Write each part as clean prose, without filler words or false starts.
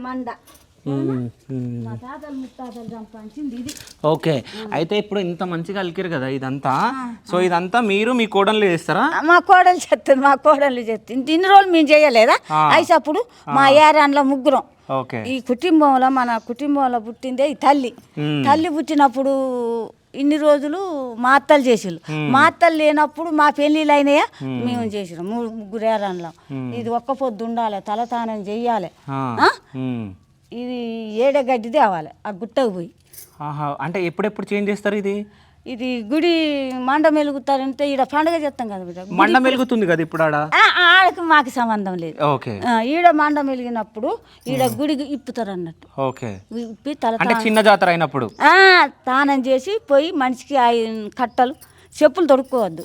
మండ మా తాతలు ముత్తాతలు సంపాదించింది ఇది. ఓకే, అయితే ఇప్పుడు ఇంత మంచిగా అలికిరు కదా ఇదంతా, సో ఇదంతా మీరు మీ కోడళ్ళు చేస్తారా? మా కోడలు చెప్తుంది, మా కోడలు చెప్తుంది. ఇన్ని రోజులు మేము చేయలేదా అయితే అప్పుడు మా ఏరాన్లో ముగ్గురం. ఓకే, ఈ కుటుంబంలో మన కుటుంబంలో పుట్టిందే ఈ తల్లి. తల్లి పుట్టినప్పుడు ఇన్ని రోజులు మా అత్తలు చేసిళ్ళు. మా అత్తలు లేనప్పుడు మా పెళ్ళిళ్ళు అయినాయా మేము చేసినాం. ముగ్గురు ఏరాన్లో ఇది ఒక్క పొద్దు ఉండాలి, తలతానం చెయ్యాలి. ఇది ఏడగడ్డి తేవాలి ఆ గుట్టకు పోయి. అంటే ఎప్పుడెప్పుడు చేంజ్ చేస్తారు ఇది? ఇది గుడి మండ మెలుగుతారంటే ఈడ పండుగ చేస్తాం కదా బిడ్డ. మండ మెలుగుతుంది కదా ఇప్పుడు ఆడ? ఆడకి మాకు సంబంధం లేదు. ఓకే, ఈడ మండ మెలిగినప్పుడు ఈడ గుడి ఇప్పుతారు అన్నట్టు. ఓకే, ఇప్పి తల అంటే చిన్న జాతర అయినప్పుడు తానం చేసి పోయి మనిషికి కట్టలు చెప్పులు తొడుక్కోవద్దు.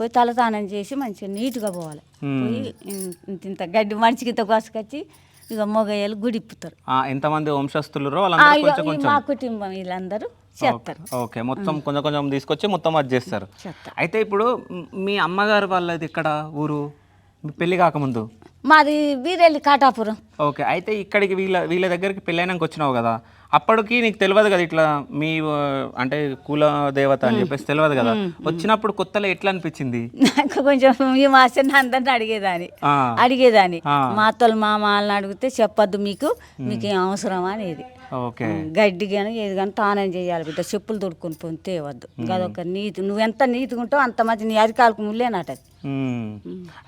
పోయి తల తానం చేసి మంచిగా నీట్గా పోవాలి. పోయి ఇంత గడ్డి మనిషికి ఇంత కోసుకొచ్చి ఇక మొగయ్యలు గుడి ఇప్పుతారు. ఎంతమంది వంశస్థులు మా కుటుంబం వీళ్ళందరూ చేస్తారు. ఓకే, మొత్తం కొంచెం కొంచెం తీసుకొచ్చి మొత్తం అది చేస్తారు. అయితే ఇప్పుడు మీ అమ్మగారు వాళ్ళది ఇక్కడ ఊరు పెళ్లి కాకముందు? మాది వీరెల్లి కాటాపురం. ఓకే, అయితే ఇక్కడికి వీళ్ళ దగ్గరికి పెళ్ళైనాక వచ్చినావు కదా, అప్పటికి నీకు తెలియదు కదా ఇట్లా మీ అంటే కుల దేవత అని చెప్పేసి తెలియదు కదా, వచ్చినప్పుడు కొత్తలో ఎట్లా అనిపించింది? నాకు కొంచెం ఈ మాసం అందరిని అడిగేదాన్ని మా అత్తలు మా మామని అడిగితే చెప్పొద్దు, మీకు ఏం అవసరమా అనేది. ఓకే, గడ్డి కానీ ఏది కానీ తానం చేయాలి బిడ్డ, చెప్పులు తొడుక్కొని పోయి తేవద్దు. అదొక నీతి. నువ్వెంత నీతిగా ఉంటావు అంత మంచి నీ అరికాలకు ముళ్ళేనట.